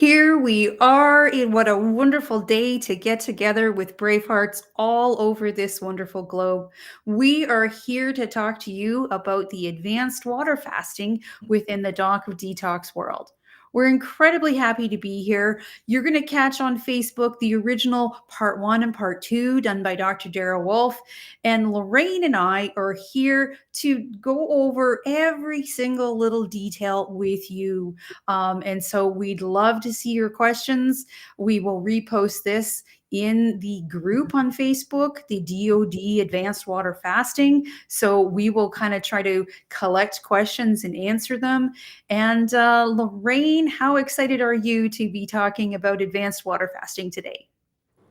Here we are. What a wonderful day to get together with brave hearts all over this wonderful globe. We are here to talk to you about the advanced water fasting within the Doc of Detox world. We're incredibly happy to be here. You're going to catch on Facebook the original part 1 and part 2 done by Dr. Darrell Wolf. And Lorraine and I are here to go over every single little detail with you. And so we'd love to see your questions. We will repost this in the group on Facebook, the DoD Advanced Water Fasting. So we will kind of try to collect questions and answer them. And Lorraine, how excited are you to be talking about advanced water fasting today?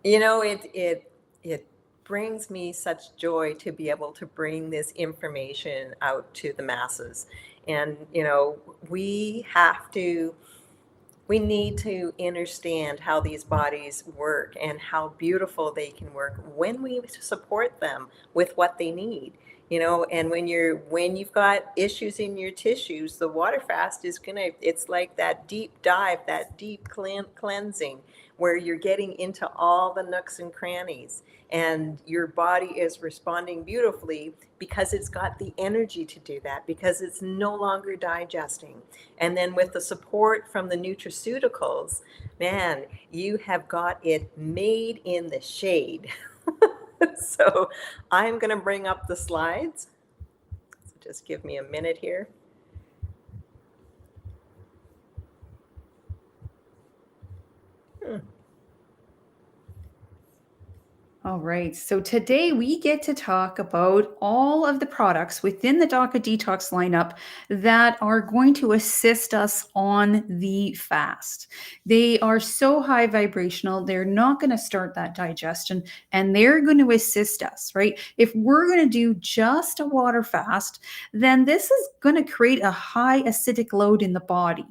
It brings me such joy to be able to bring this information out to the masses. And we have to we need to understand how these bodies work and how beautiful they can work when we support them with what they need. And when you've got issues in your tissues, the water fast is it's like that deep dive, that deep cleansing, where you're getting into all the nooks and crannies, and your body is responding beautifully because it's got the energy to do that, because it's no longer digesting. And then with the support from the nutraceuticals, man, you have got it made in the shade. So I'm going to bring up the slides. So just give me a minute here. All right. So today we get to talk about all of the products within the DACA Detox lineup that are going to assist us on the fast. They are so high vibrational, they're not going to start that digestion, and they're going to assist us, right? If we're going to do just a water fast, then this is going to create a high acidic load in the body.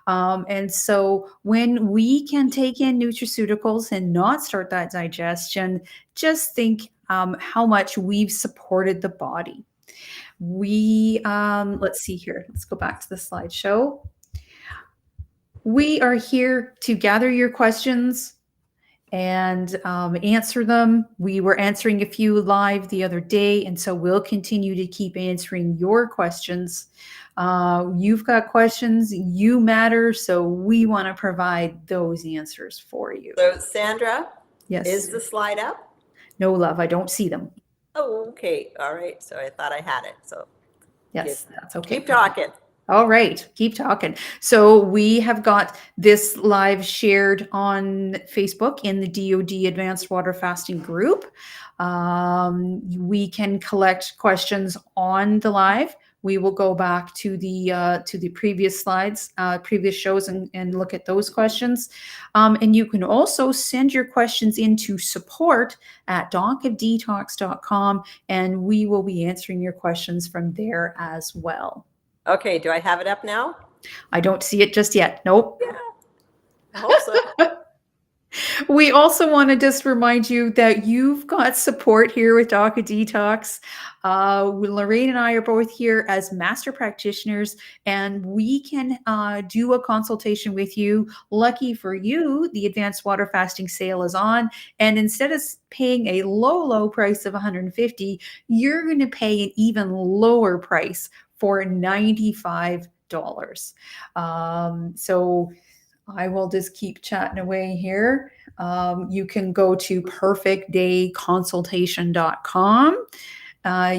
And so when we can take in nutraceuticals and not start that digestion, just think how much we've supported the body. Let's see here. Let's go back to the slideshow. We are here to gather your questions and answer them. We were answering a few live the other day, and so we'll continue to keep answering your questions. You've got questions, you matter, so we want to provide those answers for you. So Sandra, Yes. is the slide up? No, love, I don't see them. Oh, okay. All right. So I thought I had it. So Yes, that's okay. keep talking. All right, keep talking. So we have got this live shared on Facebook in the DoD Advanced Water Fasting group. We can collect questions on the live. We will go back to the previous slides, previous shows, and look at those questions. And you can also send your questions into support at docofdetox.com, and we will be answering your questions from there as well. Okay, do I have it up now? I don't see it just yet. Nope. Yeah, I hope so. We also want to just remind you that you've got support here with DACA Detox. Lorraine and I are both here as master practitioners, and we can do a consultation with you. Lucky for you, the advanced water fasting sale is on, and instead of paying a low price of $150, you're going to pay an even lower price for $95. So I will just keep chatting away here. You can go to perfectdayconsultation.com.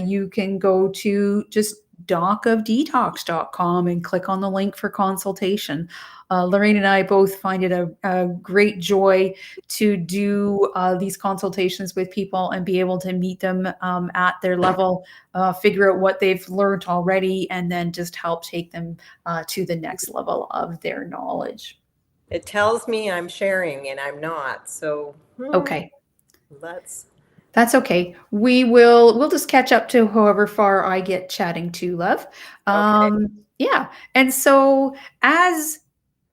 You can go to just docofdetox.com and click on the link for consultation. Lorraine and I both find it a great joy to do these consultations with people and be able to meet them at their level, figure out what they've learned already, and then just help take them to the next level of their knowledge. It tells me I'm sharing and I'm not. So Okay. That's okay. We'll just catch up to however far I get chatting to, love. okay. Yeah. And so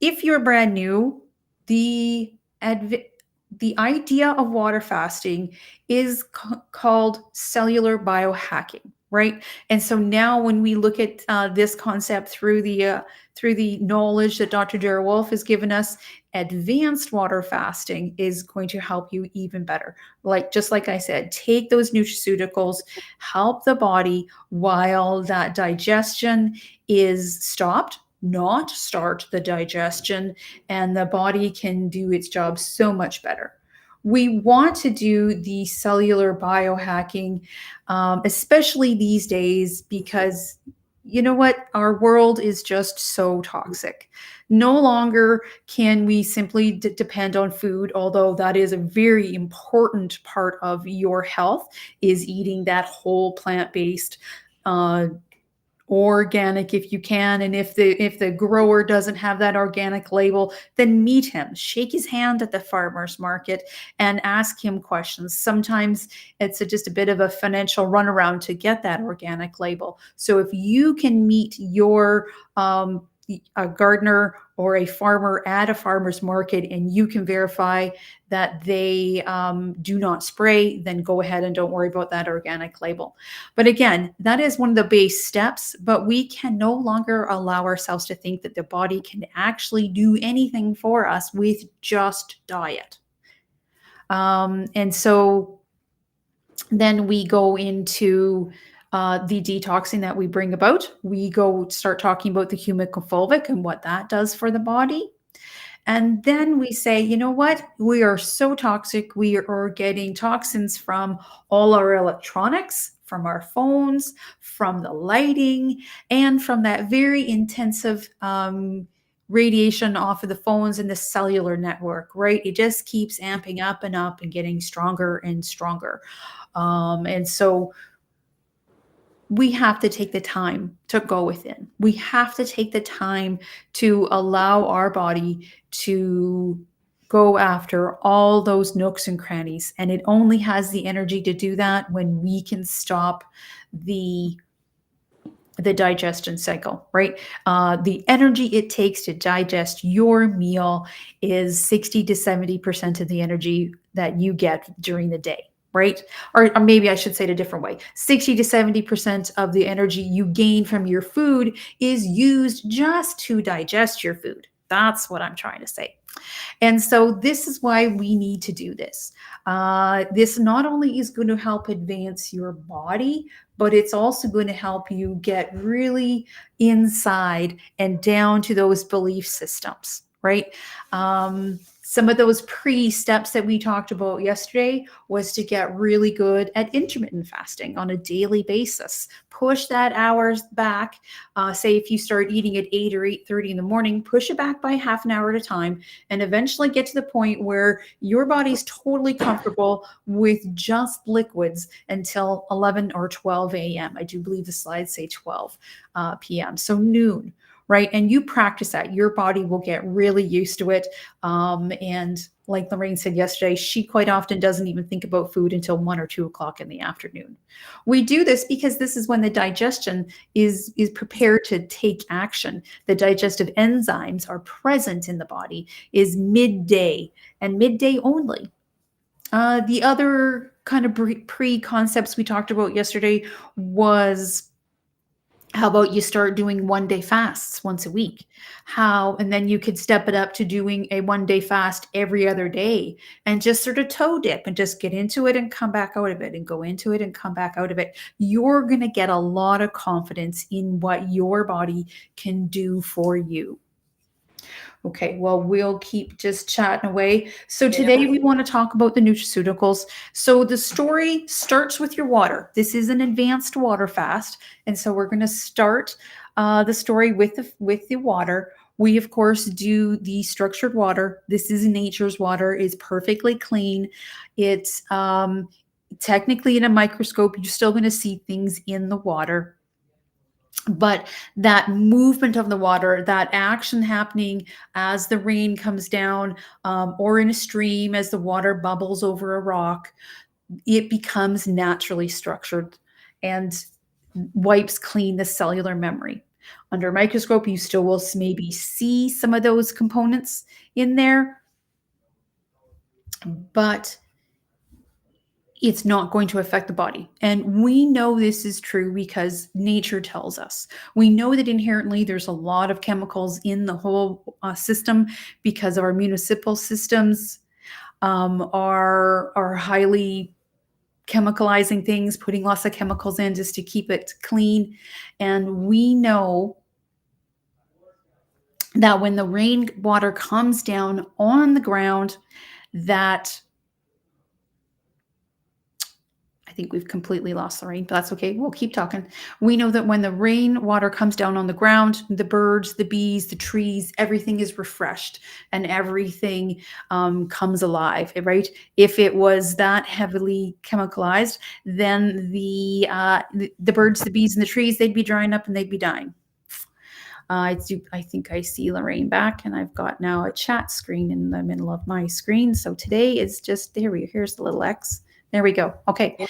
if you're brand new, the idea of water fasting is called cellular biohacking, right? And so now when we look at this concept through the knowledge that Dr. Darrell Wolf has given us, advanced water fasting is going to help you even better. Like, just like I said, take those nutraceuticals, help the body while that digestion is stopped, not start the digestion, and the body can do its job so much better. We want to do the cellular biohacking, especially these days, because you know what? Our world is just so toxic. No longer can we simply depend on food, although that is a very important part of your health, is eating that whole plant-based, uh, organic if you can. And if the grower doesn't have that organic label, then meet him, shake his hand at the farmers market, and ask him questions. Sometimes it's just a bit of a financial runaround to get that organic label. So if you can meet your a gardener or a farmer at a farmer's market and you can verify that they do not spray, then go ahead and don't worry about that organic label. But again, that is one of the base steps, but we can no longer allow ourselves to think that the body can actually do anything for us with just diet. And so then we go into the detoxing that we bring about. We go start talking about the fulvic and what that does for the body. And then we say, you know what? We are so toxic. We are getting toxins from all our electronics, from our phones, from the lighting, and from that very intensive radiation off of the phones and the cellular network, right? It just keeps amping up and getting stronger and stronger. And so we have to take the time to go within. We have to take the time to allow our body to go after all those nooks and crannies. And it only has the energy to do that when we can stop the digestion cycle, right? The energy it takes to digest your meal is 60 to 70% of the energy that you get during the day, right? Or maybe I should say it a different way. 60 to 70% of the energy you gain from your food is used just to digest your food. That's what I'm trying to say. And so this is why we need to do this. This not only is going to help advance your body, but it's also going to help you get really inside and down to those belief systems, right? Some of those pre-steps that we talked about yesterday was to get really good at intermittent fasting on a daily basis. Push that hours back. Say if you start eating at 8 or 8:30 in the morning, push it back by half an hour at a time, and eventually get to the point where your body's totally comfortable with just liquids until 11 or 12 a.m. I do believe the slides say 12 p.m. So noon, right? And you practice that, your body will get really used to it. And like Lorraine said yesterday, she quite often doesn't even think about food until 1 or 2 o'clock in the afternoon. We do this because this is when the digestion is prepared to take action. The digestive enzymes are present in the body is midday and midday only. The other kind of pre-concepts we talked about yesterday was, how about you start doing 1-day fasts once a week? And then you could step it up to doing a 1-day fast every other day and just sort of toe dip and just get into it and come back out of it and go into it and come back out of it. You're going to get a lot of confidence in what your body can do for you. Okay, well, we'll keep just chatting away. So Yeah. today we want to talk about the nutraceuticals. So the story starts with your water. This is an advanced water fast, and so we're going to start the story with the water. We of course do the structured water. This is nature's water. It's perfectly clean. It's technically in a microscope. You're still going to see things in the water, but that movement of the water, that action happening as the rain comes down, or in a stream as the water bubbles over a rock, it becomes naturally structured and wipes clean the cellular memory. Under a microscope, you still will maybe see some of those components in there, but it's not going to affect the body. And we know this is true because nature tells us. We know that inherently there's a lot of chemicals in the whole system because our municipal systems are highly chemicalizing things, putting lots of chemicals in just to keep it clean. And we know that when the rainwater comes down on the ground, that I think we've completely lost the rain, but that's okay. We'll keep talking. We know that when the rainwater comes down on the ground, the birds, the bees, the trees, everything is refreshed and everything comes alive, right? If it was that heavily chemicalized, then the birds, the bees, and the trees, they'd be drying up and they'd be dying. I think I see Lorraine back, and I've got now a chat screen in the middle of my screen. So today is just here's the little X. There we go. Okay.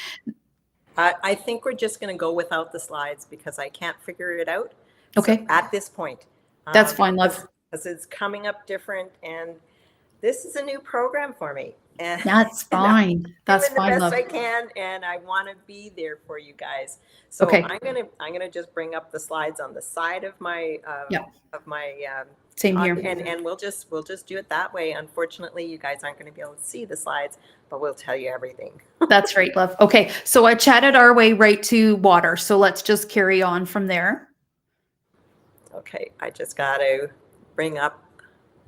I think we're just going to go without the slides because I can't figure it out. So Okay. at this point, That's fine, love. because it's coming up different, and this is a new program for me, and, That's and I'm fine. That's doing the fine, best love. I can, and I want to be there for you guys. So Okay. I'm gonna just bring up the slides on the side of my Yeah. um, Same here. and we'll just do it that way. Unfortunately, you guys aren't going to be able to see the slides, but we'll tell you everything. That's right, love. Okay. So I chatted our way right to water. So let's just carry on from there. Okay, I just got to bring up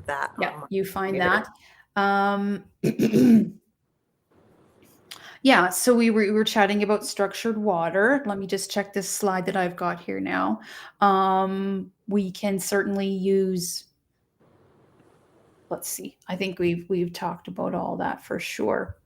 that Yeah, on my you find computer. that. Yeah, so we were chatting about structured water. Let me just check this slide that I've got here now. We can certainly use, let's see. I think we've talked about all that for sure.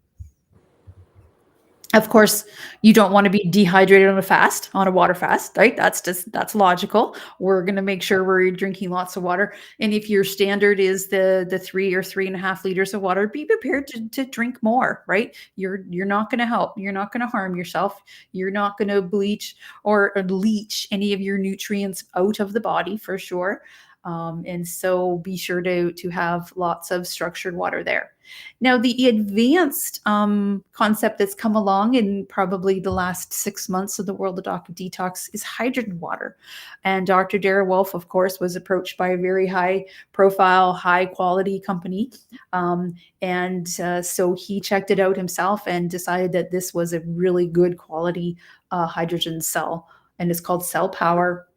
Of course, you don't want to be dehydrated on a water fast, right? That's logical. We're going to make sure we're drinking lots of water. And if your standard is the 3 or 3.5 liters of water, be prepared to drink more, right? You're not going to help. You're not going to harm yourself. You're not going to bleach or leach any of your nutrients out of the body for sure. And so be sure to have lots of structured water there. Now, the advanced concept that's come along in probably the last 6 months of the world of Dr. Detox is hydrogen water. And Dr. Dara Wolf, of course, was approached by a very high profile, high quality company. So he checked it out himself and decided that this was a really good quality hydrogen cell. And it's called Cell Power,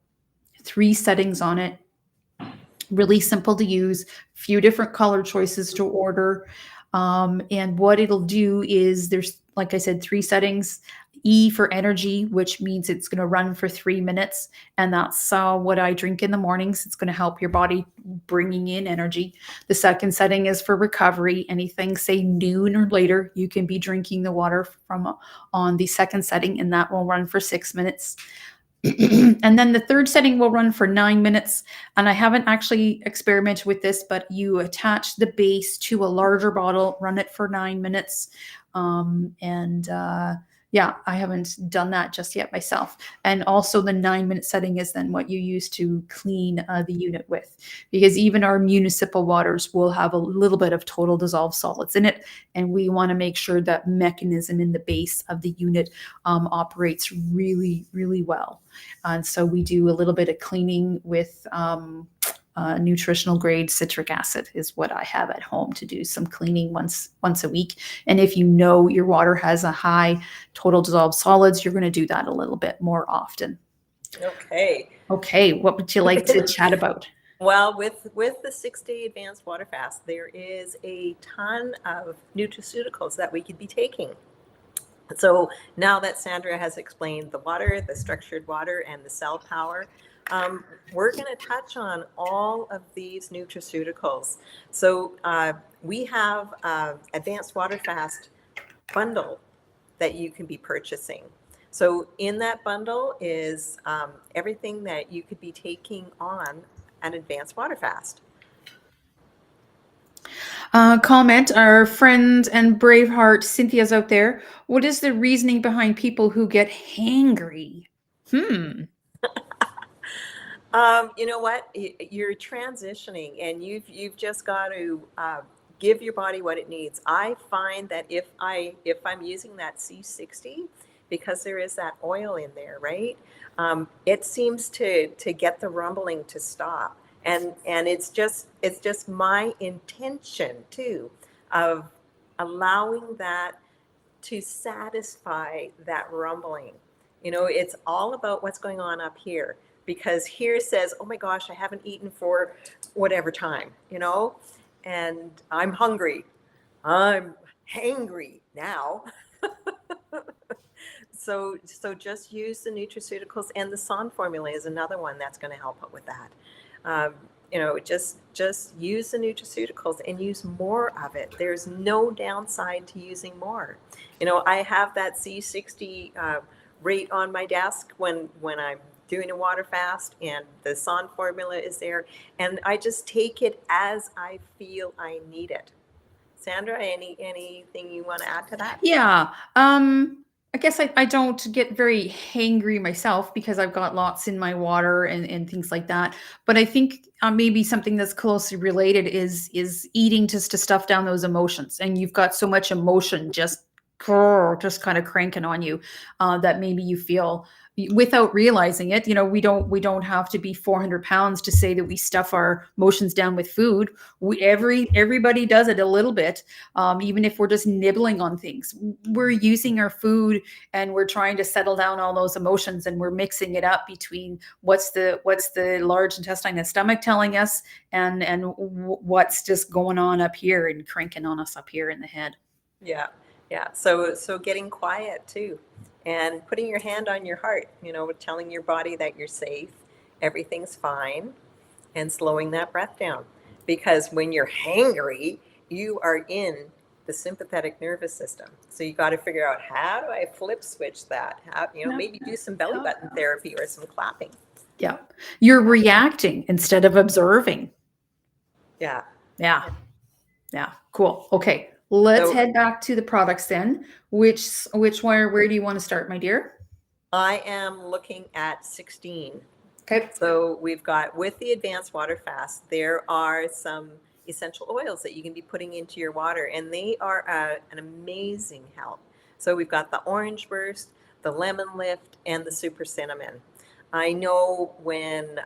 3 settings on it, really simple to use, few different color choices to order. And what it'll do is there's, like I said, 3 settings. E for energy, which means it's going to run for 3 minutes. And that's what I drink in the mornings. It's going to help your body bringing in energy. The second setting is for recovery. Anything, say noon or later, you can be drinking the water from on the second setting, and that will run for 6 minutes. And then the third setting will run for 9 minutes. And I haven't actually experimented with this, but you attach the base to a larger bottle, run it for 9 minutes. Yeah, I haven't done that just yet myself. And also the 9-minute setting is then what you use to clean the unit with, because even our municipal waters will have a little bit of total dissolved solids in it. And we want to make sure that mechanism in the base of the unit operates really, really well. And so we do a little bit of cleaning with nutritional grade citric acid is what I have at home to do some cleaning once a week. And if you know your water has a high total dissolved solids, you're going to do that a little bit more often. Okay. Okay, what would you like to chat about? Well, with the 6-day advanced water fast, there is a ton of nutraceuticals that we could be taking. So now that Sandra has explained the water, the structured water, and the cell power, we're going to touch on all of these nutraceuticals. So we have advanced water fast bundle that you can be purchasing. So in that bundle is everything that you could be taking on an advanced water fast. Comment, our friend and Braveheart Cynthia's out there. What is the reasoning behind people who get hangry? You know what? You're transitioning, and you've just got to give your body what it needs. I find that if I'm using that C60, because there is that oil in there, right? It seems to get the rumbling to stop, and it's just my intention too of allowing that to satisfy that rumbling. It's all about what's going on up here, because here says, oh my gosh, I haven't eaten for whatever time, and I'm hungry. I'm hangry now. So just use the nutraceuticals, and the Son formula is another one that's going to help out with that. Just use the nutraceuticals and use more of it. There's no downside to using more. I have that C60 rate on my desk when I'm doing a water fast, and the Son formula is there, and I just take it as I feel I need it. Sandra, anything you want to add to that? Yeah. I guess I don't get very hangry myself because I've got lots in my water and things like that. But I think maybe something that's closely related is eating just to stuff down those emotions. And you've got so much emotion just kind of cranking on you that maybe you feel without realizing it. We don't have to be 400 pounds to say that we stuff our emotions down with food. Everybody does it a little bit, even if we're just nibbling on things. We're using our food and we're trying to settle down all those emotions, and we're mixing it up between what's the large intestine, the stomach telling us, and what's just going on up here and cranking on us up here in the head. Yeah, yeah. So getting quiet too, and putting your hand on your heart, telling your body that you're safe, everything's fine, and slowing that breath down. Because when you're hangry, you are in the sympathetic nervous system. So you got to figure out, how do I flip switch that? How, Yeah. maybe do some belly button therapy or some clapping. Yeah. You're reacting instead of observing. Yeah. Yeah. Yeah. Cool. Okay. Let's So head back to the products then. Which one, where do you want to start, my dear? I am looking at 16. Okay. So we've got, with the advanced water fast, there are some essential oils that you can be putting into your water, and they are an amazing help. So we've got the orange burst, the lemon lift, and the super cinnamon. I know when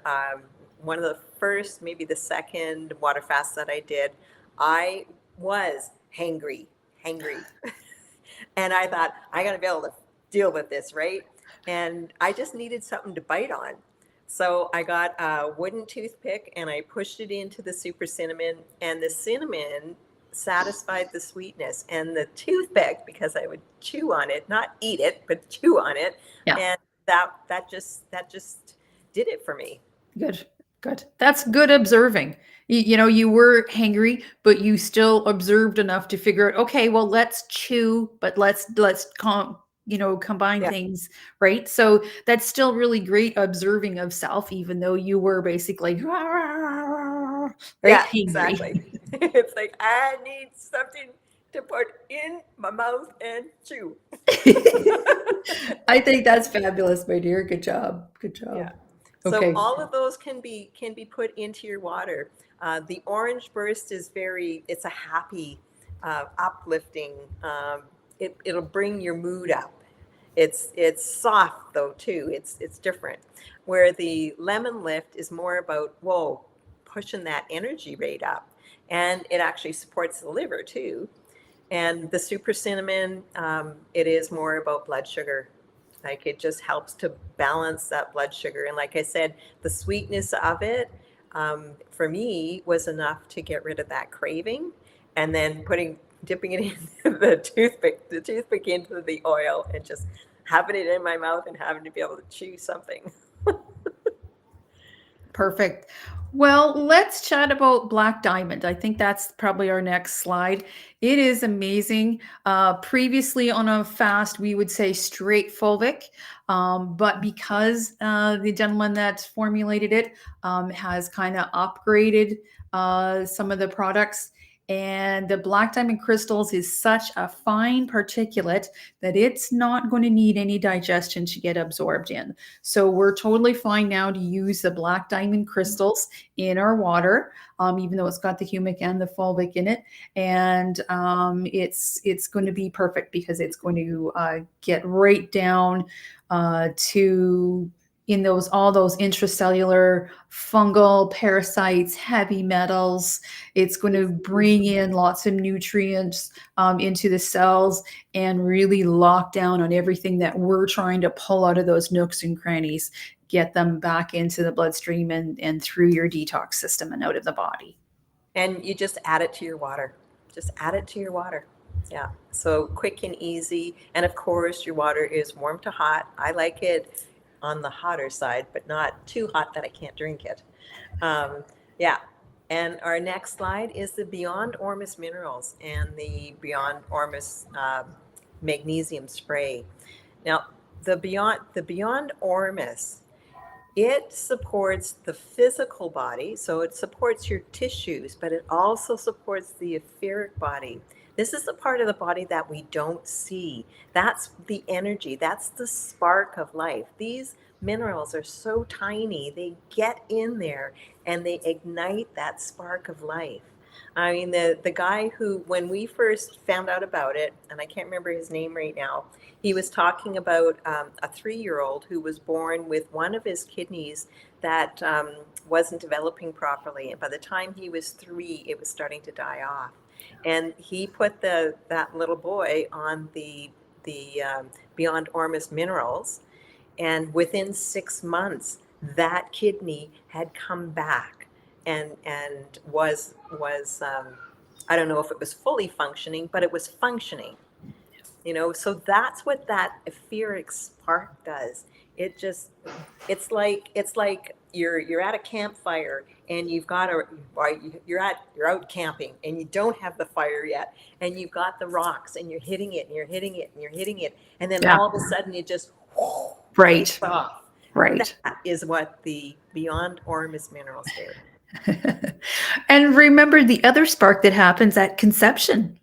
one of the first, maybe the second water fast that I did, I was hangry. And I thought, I got to be able to deal with this, right? And I just needed something to bite on. So I got a wooden toothpick and I pushed it into the super cinnamon, and the cinnamon satisfied the sweetness, and the toothpick, because I would chew on it, not eat it, but chew on it. Yeah. And that just did it for me. Good. Good. That's good observing. You were hangry, but you still observed enough to figure out, okay, well, let's chew, but combine Yeah. things, right? So that's still really great observing of self, even though you were basically right, Yeah, hangry. exactly. It's like, I need something to put in my mouth and chew. I think that's fabulous, my dear. Good job. Good Yeah. job. So Okay. all of those can be put into your water. The orange burst is it's a happy, uplifting. It'll bring your mood up. It's soft though too. It's different. Where the lemon lift is more about, whoa, pushing that energy rate up, and it actually supports the liver too. And the super cinnamon, it is more about blood sugar. Like, it just helps to balance that blood sugar. And like I said, the sweetness of it, for me, was enough to get rid of that craving. And then dipping it into the toothpick into the oil, and just having it in my mouth and having to be able to chew something. Perfect. Well, let's chat about Black Diamond. I think that's probably our next slide. It is amazing. Previously on a fast, we would say straight fulvic, but because the gentleman that formulated it has kind of upgraded some of the products, And the black diamond crystals is such a fine particulate that it's not going to need any digestion to get absorbed in. So we're totally fine now to use the black diamond crystals in our water, even though it's got the humic and the fulvic in it. And it's going to be perfect because it's going to get right down to in those all those intracellular fungal parasites, heavy metals. It's going to bring in lots of nutrients into the cells and really lock down on everything that we're trying to pull out of those nooks and crannies, get them back into the bloodstream and through your detox system and out of the body. And you just add it to your water. Just add it to your water. Yeah. So quick and easy. And of course, your water is warm to hot. I like it on the hotter side, but not too hot that I can't drink it. Yeah. And our next slide is the Beyond Ormus minerals and the Beyond Ormus magnesium spray. Now, the Beyond Ormus, it supports the physical body, so it supports your tissues, but it also supports the etheric body. This is the part of the body that we don't see. That's the energy, that's the spark of life. These minerals are so tiny, they get in there and they ignite that spark of life. I mean, the guy who, when we first found out about it, and I can't remember his name right now, he was talking about a 3-year-old who was born with one of his kidneys that wasn't developing properly. And by the time he was 3, it was starting to die off. And he put that little boy on the Beyond Ormus minerals, and within 6 months, that kidney had come back and was I don't know if it was fully functioning, but it was functioning. So that's what that etheric spark does. It's like you're at a campfire and you've got you're out camping and you don't have the fire yet, and you've got the rocks and you're hitting it and you're hitting it and you're hitting it, and then Yeah. all of a sudden it just Right. off. Right. That is what the Beyond Ormus minerals do. And remember the other spark that happens at conception.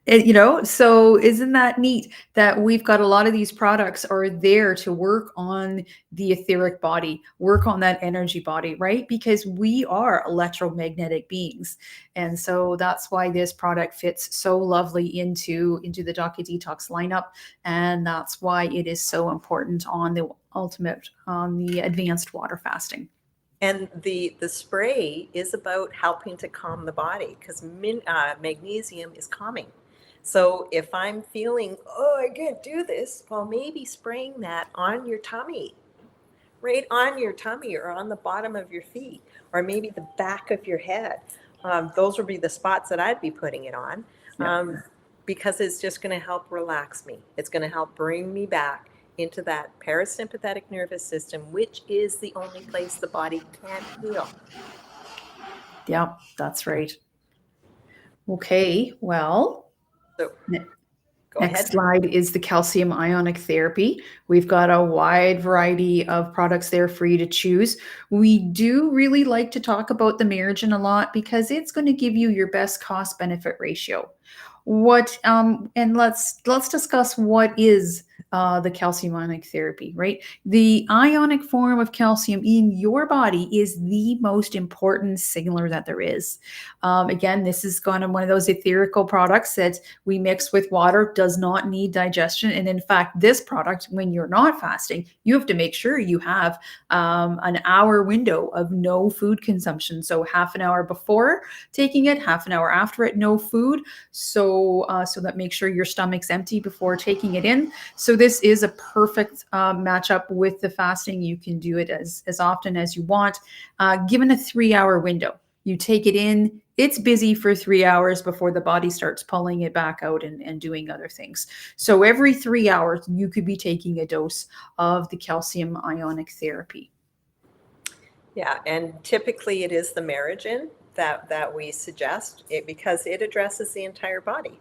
So isn't that neat that we've got a lot of these products are there to work on the etheric body, work on that energy body, right? Because we are electromagnetic beings. And so that's why this product fits so lovely into the Docket Detox lineup. And that's why it is so important on the advanced water fasting. And the spray is about helping to calm the body because magnesium is calming. So if I'm feeling, oh, I can't do this, well, maybe spraying that on your tummy, right on your tummy or on the bottom of your feet, or maybe the back of your head. Those would be the spots that I'd be putting it on, because it's just going to help relax me. It's going to help bring me back into that parasympathetic nervous system, which is the only place the body can heal. Yeah, that's right. Okay, well, So go next ahead. slide is the calcium ionic therapy. We've got a wide variety of products there for you to choose. We do really like to talk about the margin a lot because it's going to give you your best cost benefit ratio. And let's discuss what is the calcium ionic therapy, right? The ionic form of calcium in your body is the most important signaler that there is. Again, this is kind of one of those etherical products that we mix with water, does not need digestion. And in fact, this product, when you're not fasting, you have to make sure you have an hour window of no food consumption. So half an hour before taking it, half an hour after it, no food. So that makes sure your stomach's empty before taking it in. So this is a perfect matchup with the fasting. You can do it as often as you want, given a 3-hour window. You take it in, it's busy for 3 hours before the body starts pulling it back out and doing other things. So every 3 hours, you could be taking a dose of the calcium ionic therapy. Yeah, and typically it is the Marigin that we suggest because it addresses the entire body.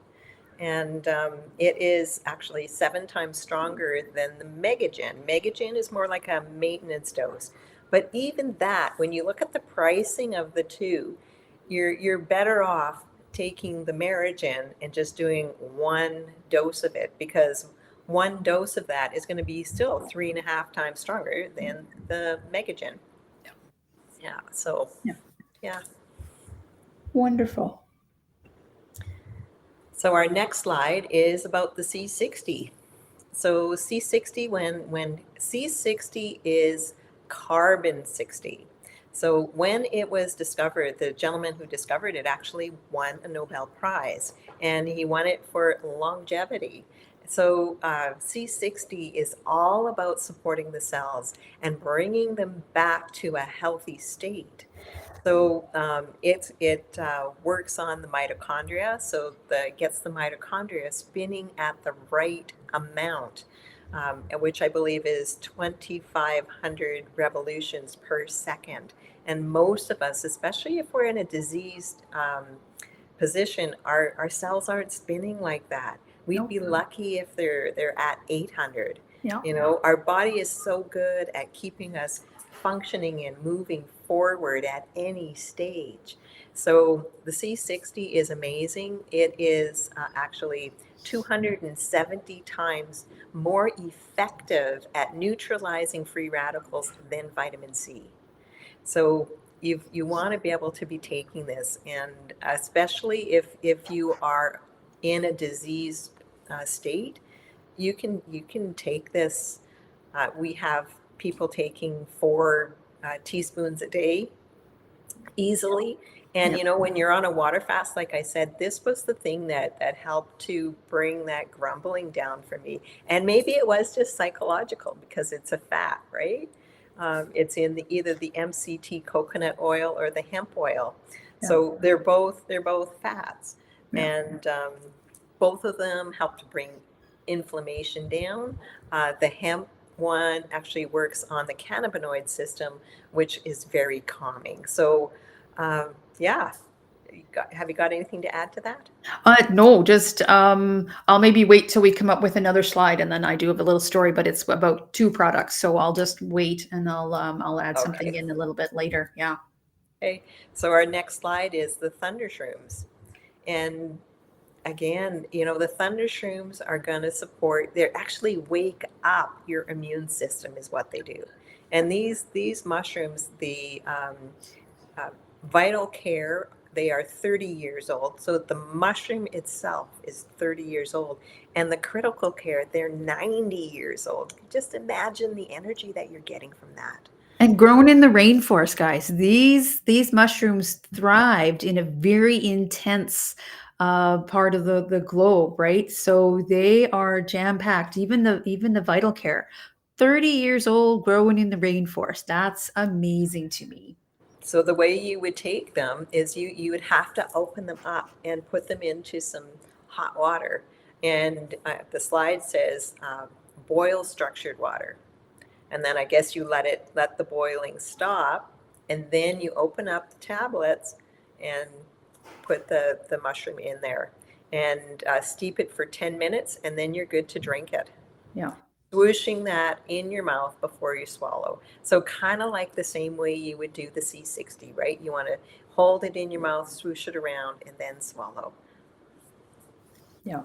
And it is actually 7 times stronger than the Megagen. Megagen is more like a maintenance dose. But even that, when you look at the pricing of the two, you're better off taking the Merigen and just doing one dose of it, because one dose of that is going to be still 3.5 times stronger than the Megagen. Yeah. So, Yeah. yeah. Wonderful. So our next slide is about the C60. So C60, when C60 is carbon 60. So when it was discovered, the gentleman who discovered it actually won a Nobel Prize, and he won it for longevity. So C60 is all about supporting the cells and bringing them back to a healthy state. So it works on the mitochondria, so that gets the mitochondria spinning at the right amount, which I believe is 2,500 revolutions per second. And most of us, especially if we're in a diseased position, our cells aren't spinning like that. We'd Nope. be lucky if they're at 800. Yeah. You know, our body is so good at keeping us functioning and moving forward at any stage. So the C60 is amazing. It is actually 270 times more effective at neutralizing free radicals than vitamin C. So you want to be able to be taking this, and especially if you are in a diseased state, you can take this. We have people taking 4 teaspoons a day easily. And Yeah. you know, when you're on a water fast, like I said, this was the thing that helped to bring that grumbling down for me. And maybe it was just psychological because it's a fat, right? It's in either the MCT coconut oil or the hemp oil. Yeah. So they're both fats, Yeah. and both of them help to bring inflammation down. The hemp one actually works on the cannabinoid system, which is very calming. So, yeah. Have you got anything to add to that? No, just I'll maybe wait till we come up with another slide, and then I do have a little story, but it's about two products, so I'll just wait and I'll add something Okay. in a little bit later. Yeah. Okay. So our next slide is the thunder shrooms. And again, you know, the thunder shrooms are going to support, they actually wake up your immune system is what they do. And these mushrooms, the uh, Vital Care, they are 30 years old. So the mushroom itself is 30 years old. And the Critical Care, they're 90 years old. Just imagine the energy that you're getting from that. And grown in the rainforest, guys. These mushrooms thrived in a very intense part of the globe, right? So they are jam packed. Even the Vital Care, 30 years old, growing in the rainforest. That's amazing to me. So the way you would take them is you would have to open them up and put them into some hot water. And the slide says boil structured water. And then I guess you let the boiling stop, and then you open up the tablets and put the mushroom in there, and steep it for 10 minutes, and then you're good to drink it. Yeah. Swooshing that in your mouth before you swallow. So kind of like the same way you would do the C60, right? You want to hold it in your mouth, swoosh it around, and then swallow. Yeah.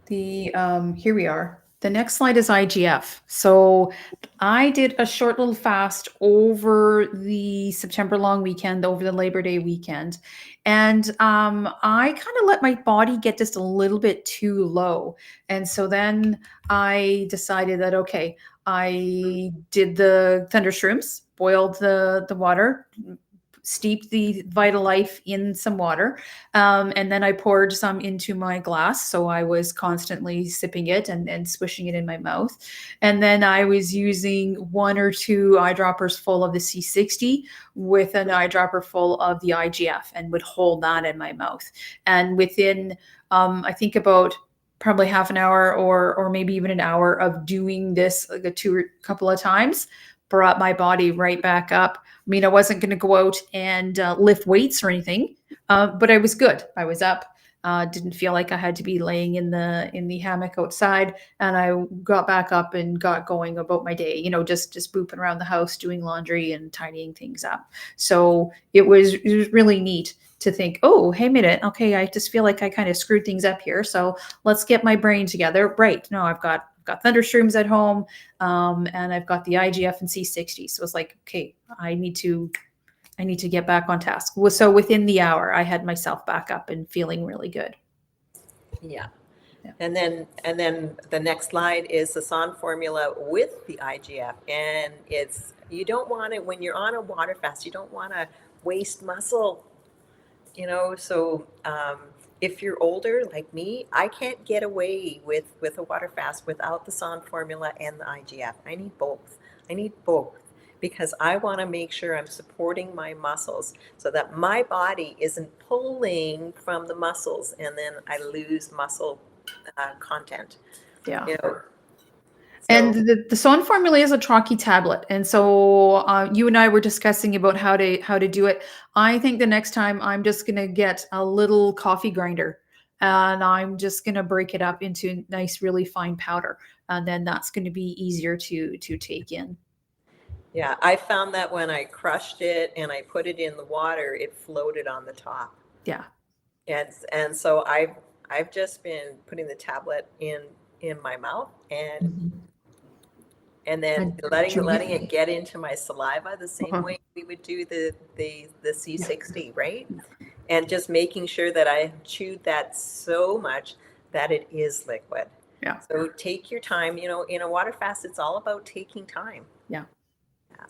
The here we are. The next slide is IGF. So I did a short little fast over the September long weekend, over the Labor Day weekend, and I kind of let my body get just a little bit too low, and so then I decided that okay, I did the thunder shrooms, boiled the water, steeped the Vital Life in some water, and then I poured some into my glass. So I was constantly sipping it and swishing it in my mouth. And then I was using 1 or 2 eyedroppers full of the C60 with an eyedropper full of the IGF and would hold that in my mouth. And within, I think about probably half an hour or maybe even an hour of doing this like a couple of times, brought my body right back up. I mean, I wasn't going to go out and lift weights or anything, but I was good. I was up. Didn't feel like I had to be laying in the hammock outside, and I got back up and got going about my day. Just booping around the house, doing laundry and tidying things up. So it was really neat to think, oh, hey, minute, okay, I just feel like I kind of screwed things up here. So let's get my brain together. Right? No, I've got thunderstorms at home, and I've got the IGF and C60. So it's like, okay, I need to get back on task. So within the hour, I had myself back up and feeling really good. Yeah. Yeah. And then the next slide is the SON formula with the IGF. And you don't want it when you're on a water fast, you don't want to waste muscle, so if you're older like me, I can't get away with a water fast without the SON formula and the IGF. I need both because I want to make sure I'm supporting my muscles so that my body isn't pulling from the muscles and then I lose muscle content. Yeah. you know And so the Son formula is a chalky tablet, and so you and I were discussing about how to do it. I think the next time I'm just gonna get a little coffee grinder, and I'm just gonna break it up into nice, really fine powder, and then that's going to be easier to take in. yeah, I found that when I crushed it and I put it in the water, it floated on the top. Yeah. And so I've just been putting the tablet in my mouth Mhm. and then And letting chewing it get into my saliva the it. same Uh-huh. way we would do the Yeah. C60, right? And just making sure that I chewed that so much that it is liquid. Yeah. So take your time. In a water fast, it's all about taking time. Yeah. Yeah.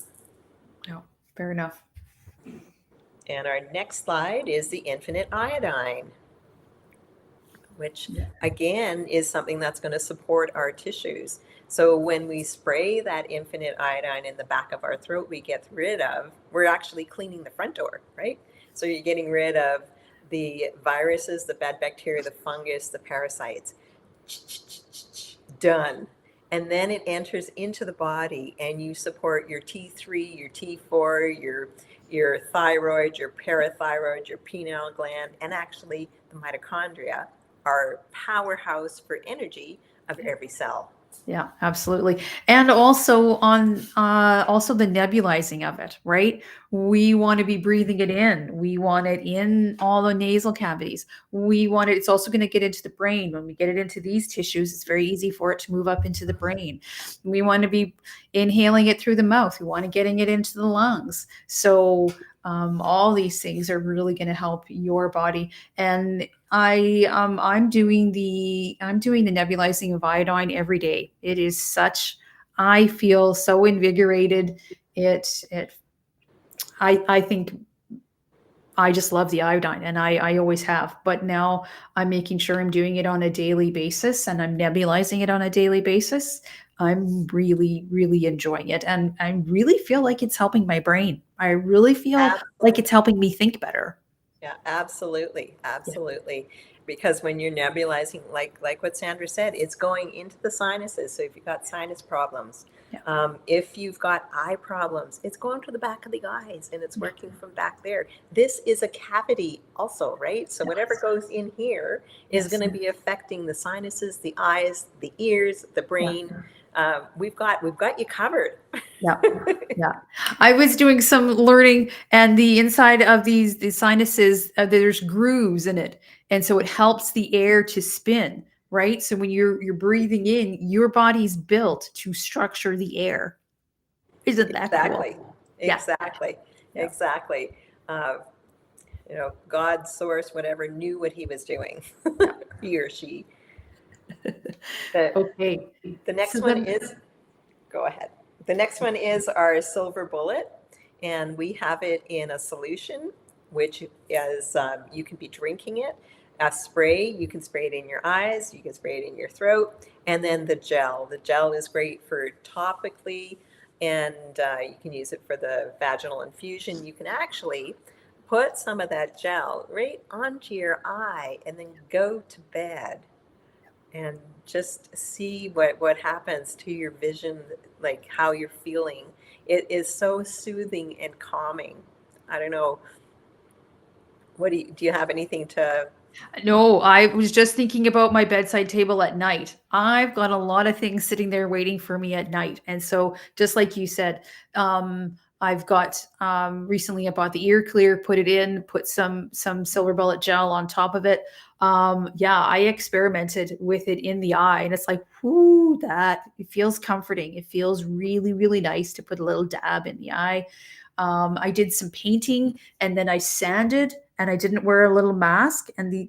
Yeah. Fair enough. And our next slide is the infinite iodine, which Yeah. again is something that's going to support our tissues. So when we spray that infinite iodine in the back of our throat, we're actually cleaning the front door, right? So you're getting rid of the viruses, the bad bacteria, the fungus, the parasites. Done. And then it enters into the body and you support your T3, your T4, your thyroid, your parathyroid, your pineal gland, and actually the mitochondria are powerhouse for energy of every cell. Yeah, absolutely. And also the nebulizing of it, right? We want to be breathing it in. We want it in all the nasal cavities. It's also going to get into the brain. When we get it into these tissues, it's very easy for it to move up into the brain. We want to be inhaling it through the mouth. We want to getting it into the lungs. So all these things are really going to help your body. And I'm doing the nebulizing of iodine every day. It is such I feel so invigorated. I think I just love the iodine, and I always have. But now I'm making sure I'm doing it on a daily basis, and I'm nebulizing it on a daily basis. I'm really, really enjoying it, and I really feel like it's helping my brain. I really feel like Absolutely. it's helping me think better. Yeah, absolutely, Yeah, absolutely. Because when you're nebulizing, like what Sandra said, it's going into the sinuses. So if you've got sinus problems, yeah, if you've got eye problems, it's going to the back of the eyes and it's yeah, working from back there. This is a cavity also, right? So whatever yes, goes in here is yes, going to be affecting the sinuses, the eyes, the ears, the yeah. brain. We've got you covered. Yeah. Yeah. I was doing some learning, and the inside of the sinuses, there's grooves in it. And so it helps the air to spin, right? So when you're breathing in, your body's built to structure the air. Isn't that cool? Exactly, Yeah. exactly, Yeah. exactly. Uh, God, source, whatever, knew what he was doing, Yeah. he or she. The, Okay. the So next one then is, go ahead. The next one is our silver bullet, and we have it in a solution, which is you can be drinking it. A spray, you can spray it in your eyes, you can spray it in your throat, and then the gel. The gel is great for topically, and you can use it for the vaginal infusion. You can actually put some of that gel right onto your eye and then go to bed and just see what happens to your vision, like how you're feeling. It is so soothing and calming. I don't know. Do you have anything to No, I was just thinking about my bedside table at night. I've got a lot of things sitting there waiting for me at night. And so just like you said, I've got recently I bought the ear clear, put it in, put some silver bullet gel on top of it. Yeah, I experimented with it in the eye and it's like, whoo, that it feels comforting. It feels really, really nice to put a little dab in the eye. I did some painting and then I sanded and I didn't wear a little mask and the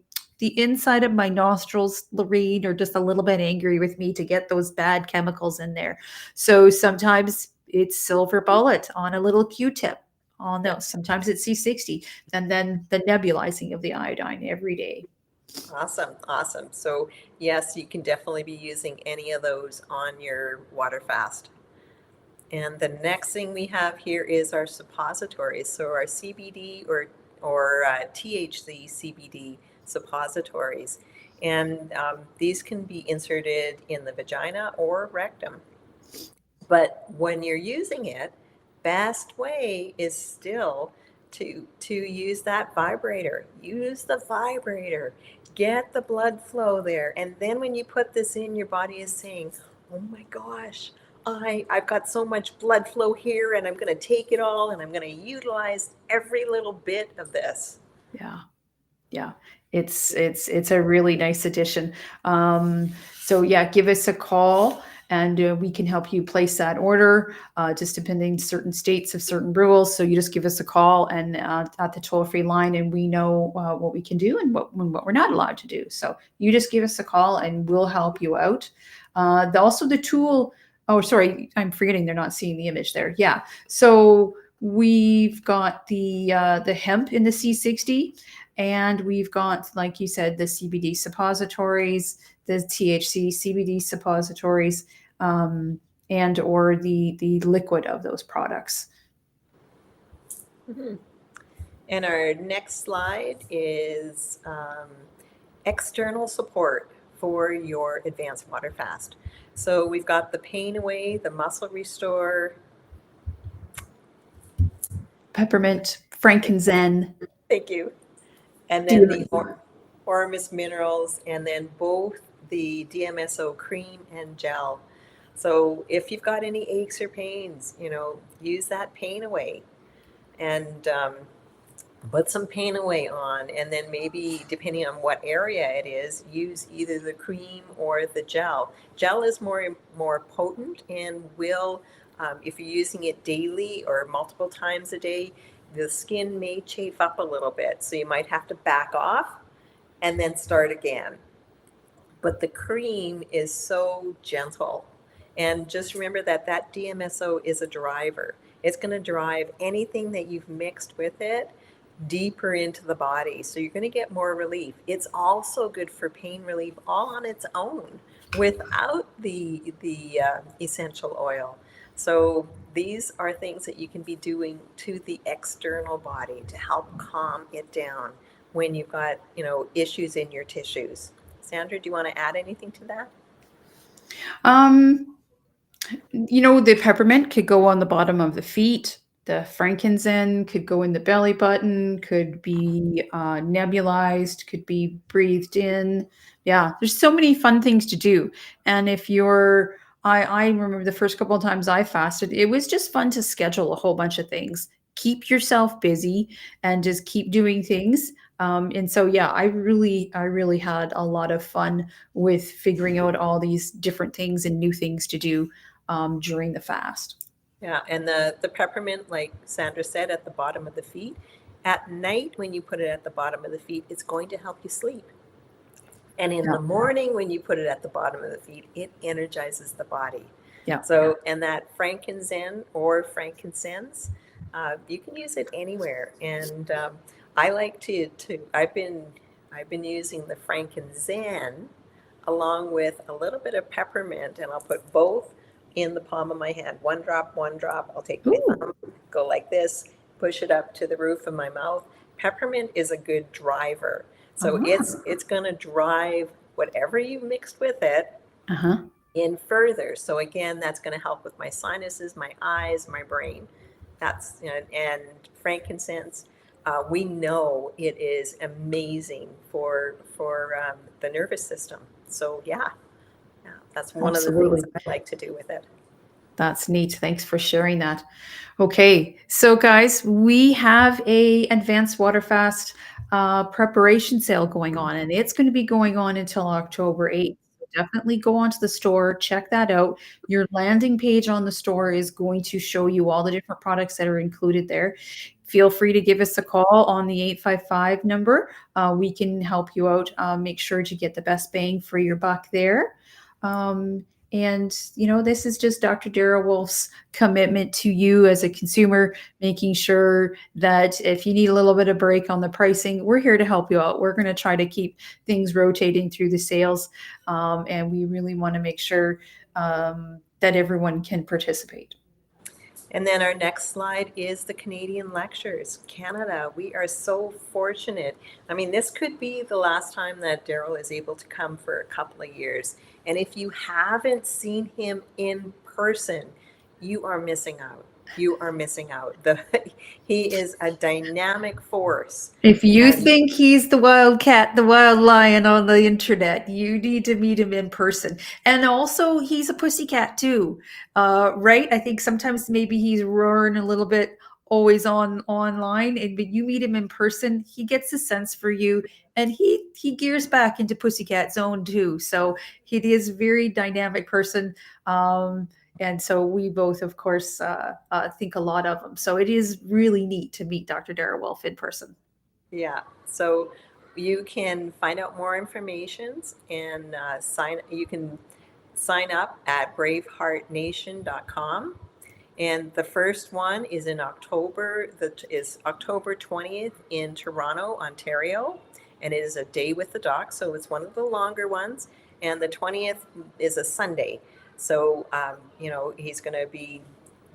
inside of my nostrils, Lorraine, are just a little bit angry with me to get those bad chemicals in there. So sometimes it's silver bullet on a little Q-tip on Yeah. those. Sometimes it's C60, and then the nebulizing of the iodine every day. Awesome, awesome. So yes, you can definitely be using any of those on your water fast. And the next thing we have here is our suppositories. So our CBD or THC CBD suppositories, and these can be inserted in the vagina or rectum. But when you're using it, best way is still to use that vibrator. Use the vibrator. Get the blood flow there. And then when you put this in, your body is saying, "Oh my gosh, I've got so much blood flow here and I'm going to take it all and I'm going to utilize every little bit of this." Yeah. Yeah, it's a really nice addition. So yeah, give us a call and we can help you place that order. Just depending certain states have certain rules, so you just give us a call and at the toll free line, and we know what we can do and what we're not allowed to do. So you just give us a call and we'll help you out. Also the tool. Oh, sorry, I'm forgetting they're not seeing the image there. Yeah, so we've got the hemp in the C60. And we've got, like you said, the CBD suppositories, the THC CBD suppositories, and or the liquid of those products. Mhm. And our next slide is external support for your advanced water fast. So we've got the pain away, the muscle restore. Peppermint, frankincense, Thank you. And then the DMSO. Ormus minerals, and then both the DMSO cream and gel. So if you've got any aches or pains, use that pain away and put some pain away on. And then maybe, depending on what area it is, use either the cream or the gel. Gel is more potent and will, if you're using it daily or multiple times a day, the skin may chafe up a little bit. So you might have to back off and then start again. But the cream is so gentle. And just remember that that DMSO is a driver. It's going to drive anything that you've mixed with it deeper into the body. So you're going to get more relief. It's also good for pain relief all on its own without the essential oil. So these are things that you can be doing to the external body to help calm it down when you've got, issues in your tissues. Sandra, do you want to add anything to that? Um, the peppermint could go on the bottom of the feet. The frankincense could go in the belly button, could be nebulized, could be breathed in. Yeah, there's so many fun things to do. And if you're, I remember the first couple of times I fasted, it was just fun to schedule a whole bunch of things. Keep yourself busy and just keep doing things. And so, yeah, I really had a lot of fun with figuring out all these different things and new things to do during the fast. Yeah, and the peppermint, like Sandra said, at the bottom of the feet. At night, when you put it at the bottom of the feet, it's going to help you sleep. And in Yeah, the morning, when you put it at the bottom of the feet, it energizes the body. yeah. So, and that frankincense or frankincense, you can use it anywhere. And I like to I've been using the frankincense along with a little bit of peppermint, and I'll put both in the palm of my hand. One drop, one drop. I'll take my Ooh, thumb, go like this, push it up to the roof of my mouth. Peppermint is a good driver. So uh-huh, it's going to drive whatever you mixed with it uh-huh. in further. So again, that's going to help with my sinuses, my eyes, my brain. That's, and frankincense. we know it is amazing for the nervous system. So yeah, that's one of the things Absolutely. I like to do with it. That's neat. Thanks for sharing that. Okay, so guys, we have a advanced water fast preparation sale going on, and it's going to be going on until October 8th. So definitely go onto the store, check that out. Your landing page on the store is going to show you all the different products that are included there. Feel free to give us a call on the 855 number. We can help you out. Make sure to get the best bang for your buck there. And, this is just Dr. Dara Wolf's commitment to you as a consumer, making sure that if you need a little bit of break on the pricing, we're here to help you out. We're going to try to keep things rotating through the sales. And we really want to make sure that everyone can participate. And then our next slide is the Canadian Lectures, Canada. We are so fortunate. I mean, this could be the last time that Daryl is able to come for a couple of years. And if you haven't seen him in person, you are missing out. You are missing out. He is a dynamic force. If you And think he's the wild cat, the wild lion on the internet, you need to meet him in person. And also, he's a pussycat too, right? I think sometimes maybe he's roaring a little bit always on online, and but you meet him in person, he gets a sense for you, and he gears back into pussycat zone too. So he is a very dynamic person. And so we both, of course, think a lot of him. So it is really neat to meet Dr. Dara Wolf in person. yeah, so you can find out more information and you can sign up at braveheartnation.com. And the first one is in October, that is October 20th in Toronto, Ontario. And it is a day with the doc, so it's one of the longer ones. And the 20th is a Sunday. So, he's going to be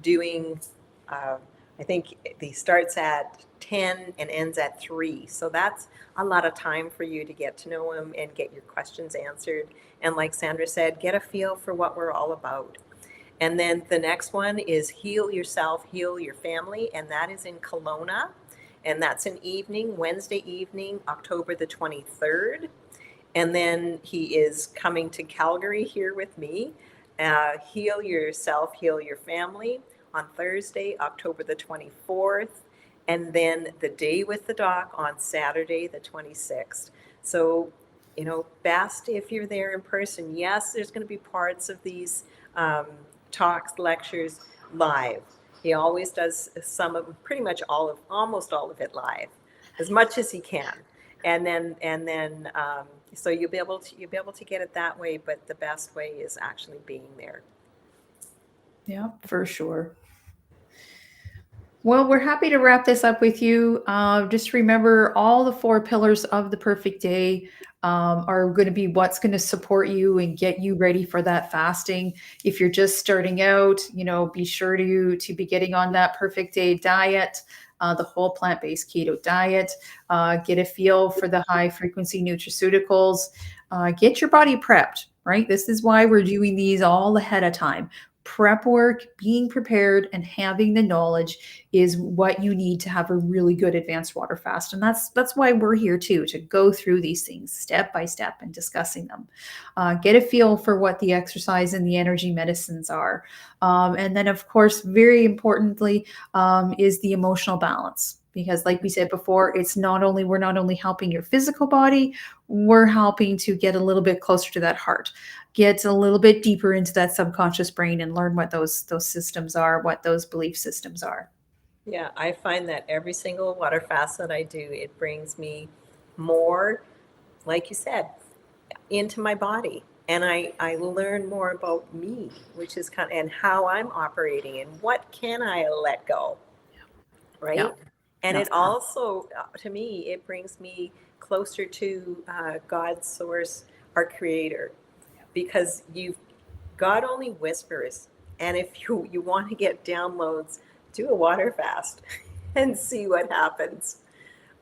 doing, I think he starts at 10 and ends at 3. So that's a lot of time for you to get to know him and get your questions answered. And like Sandra said, get a feel for what we're all about. And then the next one is Heal Yourself, Heal Your Family, and that is in Kelowna. And that's an evening, Wednesday evening, October the 23rd. And then he is coming to Calgary here with me. Heal Yourself, Heal Your Family on Thursday, October the 24th. And then the day with the doc on Saturday, the 26th. So, best if you're there in person. Yes, there's going to be parts of these talks, lectures live. He always does pretty much almost all of it live, as much as he can. And then, so you'll be able to get it that way. But the best way is actually being there. Yeah, for sure. Well, we're happy to wrap this up with you. Just remember all the 4 pillars of the perfect day are going to be what's going to support you and get you ready for that fasting. If you're just starting out, be sure to be getting on that perfect day diet, the whole plant-based keto diet. Get a feel for the high frequency nutraceuticals. Get your body prepped. Right. This is why we're doing these all ahead of time. Prep work, being prepared, and having the knowledge is what you need to have a really good advanced water fast. And that's why we're here too, to go through these things step by step and discussing them. Get a feel for what the exercise and the energy medicines are. And then, of course, very importantly, is the emotional balance. Because like we said before, we're not only helping your physical body, we're helping to get a little bit closer to that heart, get a little bit deeper into that subconscious brain and learn what those systems are, what those belief systems are. Yeah, I find that every single water fast that I do, it brings me more, like you said, into my body. And I learn more about me, which is and how I'm operating and what can I let go, Yeah. right? And Yeah. it also, to me, it brings me closer to God's source, our creator, because God only whispers. And if you want to get downloads, do a water fast and see what happens.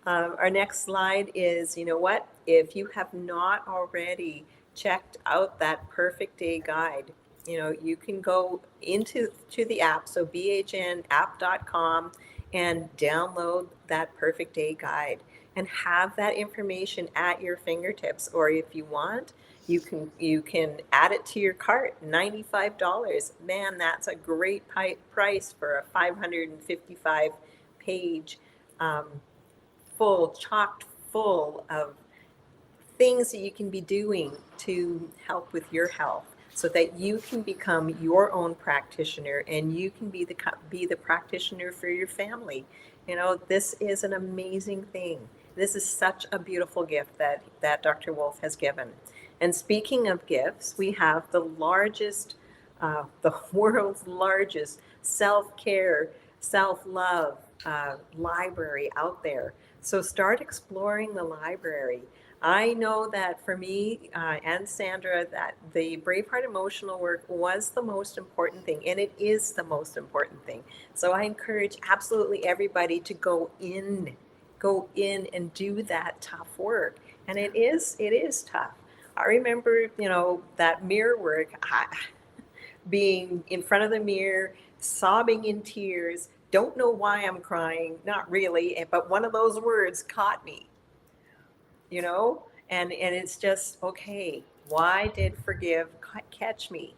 Our next slide is, what? If you have not already checked out that perfect day guide, you can go to the app, so bhnapp.com, and download that perfect day guide and have that information at your fingertips. Or if you want, you can add it to your cart. $95. Man, that's a great price for a 555 page, um, full, chocked full of things that you can be doing to help with your health so that you can become your own practitioner and you can be the practitioner for your family. You know, this is an amazing thing. This is such a beautiful gift that Dr. Wolf has given. And speaking of gifts, we have the world's largest self-care, self-love library out there. So start exploring the library. I know that for me and Sandra, that the Braveheart emotional work was the most important thing, and it is the most important thing. So I encourage absolutely everybody to go in and do that tough work. And it is tough. I remember, that mirror work, being in front of the mirror, sobbing in tears. Don't know why I'm crying, not really, but one of those words caught me, you know and it's just, okay, why did forgive catch me?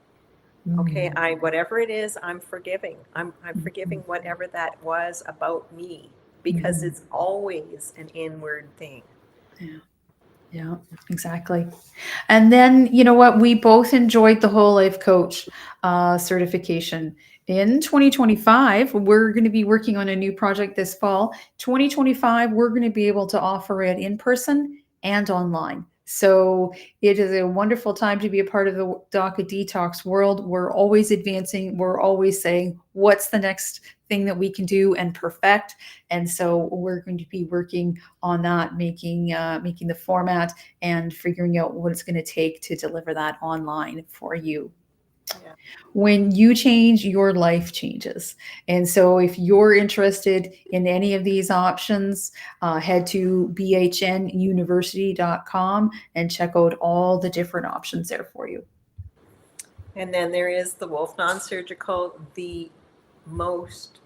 Okay, Mm. I whatever it is, I'm forgiving. I'm forgiving Mhm. whatever that was about me, because Mhm. it's always an inward thing. Yeah. Yeah, exactly. And then, you know what? We both enjoyed the whole life coach certification. In 2025, we're going to be working on a new project this fall. 2025, we're going to be able to offer it in person and online. So it is a wonderful time to be a part of the DACA detox world. We're always advancing. We're always saying, what's the next thing that we can do and perfect? And so we're going to be working on that, making the format and figuring out what it's going to take to deliver that online for you. Yeah. When you change, your life changes. And so, if you're interested in any of these options, head to bhnuniversity.com and check out all the different options there for you. And then there is the Wolf Non-Surgical, the most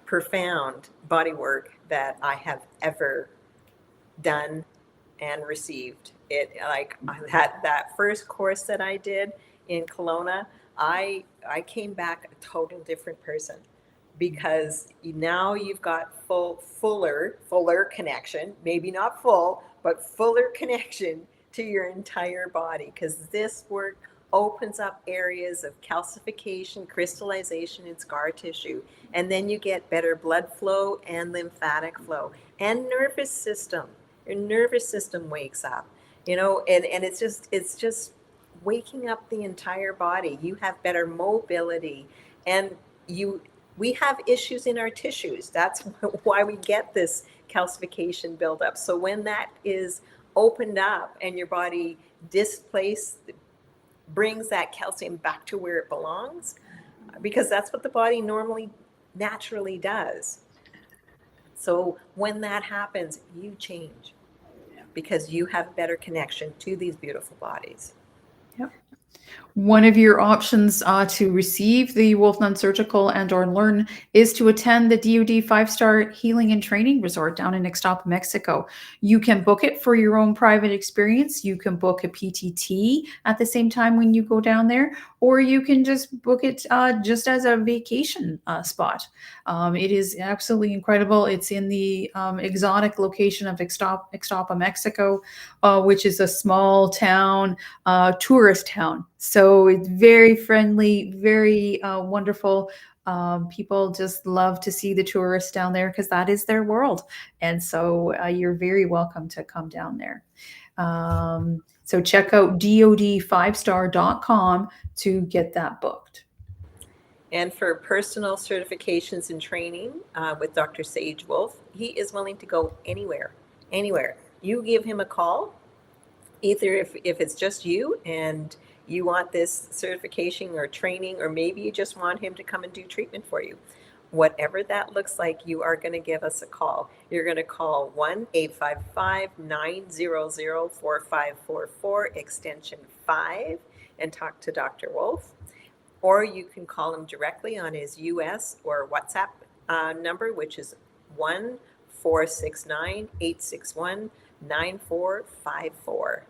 profound body work that I have ever done and received. It, like, that first course that I did in Kelowna, I came back a total different person, because now you've got fuller connection, maybe not full, but fuller connection to your entire body, because this work opens up areas of calcification, crystallization, and scar tissue. And then you get better blood flow and lymphatic flow and nervous system. Your nervous system wakes up, and it's just waking up the entire body. You have better mobility, and you we have issues in our tissues. That's why we get this calcification buildup. So when that is opened up and your body displaced brings that calcium back to where it belongs, because that's what the body normally naturally does. So when that happens, you change, because you have better connection to these beautiful bodies. Yep. One of your options to receive the Wolf Non-Surgical and/or learn is to attend the DoD five-star healing and training resort down in Ixtapa, Mexico. You can book it for your own private experience. You can book a PTT at the same time when you go down there, or you can just book it just as a vacation spot. It is absolutely incredible. It's in the exotic location of Ixtapa, Mexico, which is a small town, tourist town. So it's very friendly, very wonderful. People just love to see the tourists down there because that is their world. And so you're very welcome to come down there. So check out dod5star.com to get that booked. And for personal certifications and training with Dr. Sage Wolf, he is willing to go anywhere, anywhere. You give him a call, either if it's just you and you want this certification or training, or maybe you just want him to come and do treatment for you. Whatever that looks like, you are going to give us a call. You're going to call 1-855-900-4544, extension 5, and talk to Dr. Wolf. Or you can call him directly on his US or WhatsApp number, which is 1-469-861-9454.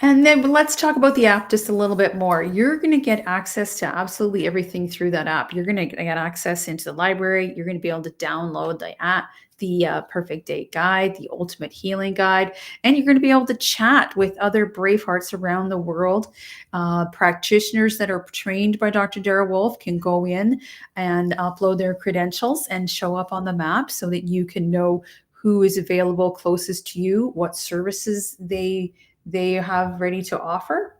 And then let's talk about the app just a little bit more. You're going to get access to absolutely everything through that app. You're going to get access into the library. You're going to be able to download the app, the Perfect Day Guide, the Ultimate Healing Guide, and you're going to be able to chat with other Bravehearts around the world. Practitioners that are trained by Dr. Dara Wolf can go in and upload their credentials and show up on the map so that you can know who is available closest to you, what services they have ready to offer.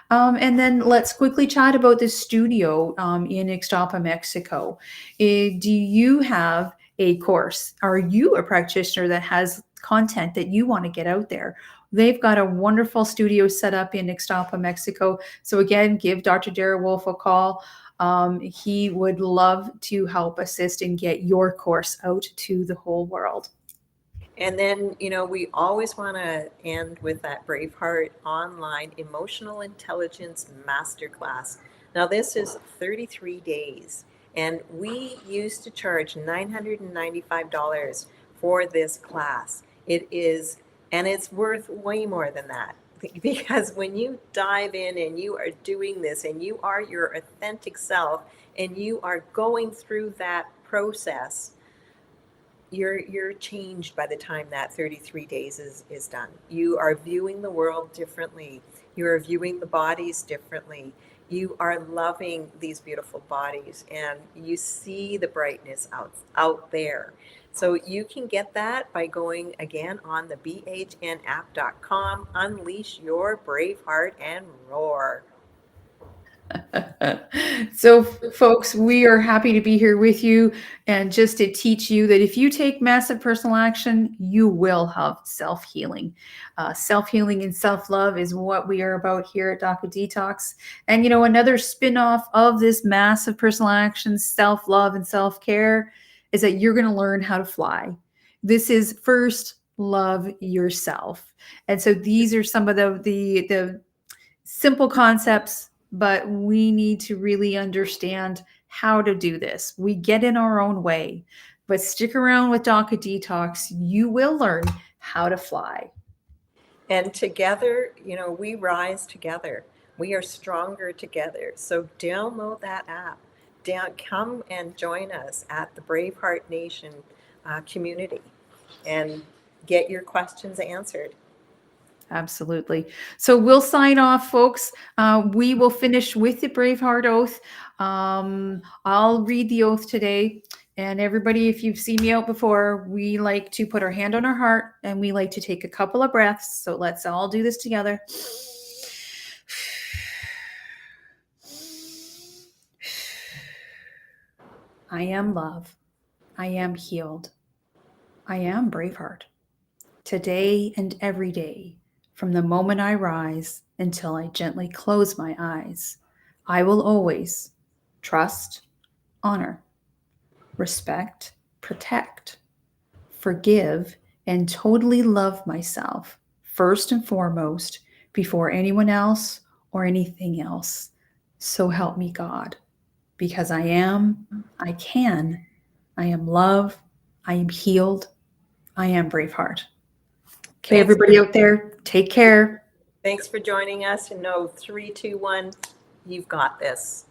And then let's quickly chat about the studio in Ixtapa, Mexico. Do you have a course? Are you a practitioner that has content that you want to get out there? They've got a wonderful studio set up in Ixtapa, Mexico. So again, give Dr. Dara Wolf a call. He would love to help assist and get your course out to the whole world. And then, we always want to end with that Braveheart online emotional intelligence masterclass. Now, this is 33 days, and we used to charge $995 for this class. And it's worth way more than that. Because when you dive in and you are doing this and you are your authentic self and you are going through that process, you're changed by the time that 33 days is done. You are viewing the world differently. You are viewing the bodies differently. You are loving these beautiful bodies and you see the brightness out there. So you can get that by going again on the bhnapp.com. Unleash your brave heart and roar. So, folks, we are happy to be here with you and just to teach you that if you take massive personal action, you will have self healing. Self healing and self love is what we are about here at DACA Detox. And, another spin off of this massive personal action, self love, and self care is that you're going to learn how to fly. This is first love yourself. And so these are some of the simple concepts, but we need to really understand how to do this. We get in our own way, but stick around with DACA Detox. You will learn how to fly. And together, we rise together. We are stronger together. So download that app. Come and join us at the Braveheart Nation community and get your questions answered. Absolutely. So we'll sign off, folks. We will finish with the Braveheart Oath. I'll read the oath today. And everybody, if you've seen me out before, we like to put our hand on our heart and we like to take a couple of breaths. So let's all do this together. I am love. I am healed. I am Braveheart. Today and every day, from the moment I rise until I gently close my eyes, I will always trust, honor, respect, protect, forgive, and totally love myself first and foremost before anyone else or anything else. So help me God, because I am, I can, I am love, I am healed, I am Braveheart. Okay, Thanks everybody out there, take care. thanks for joining us. And know 3, 2, 1, you've got this.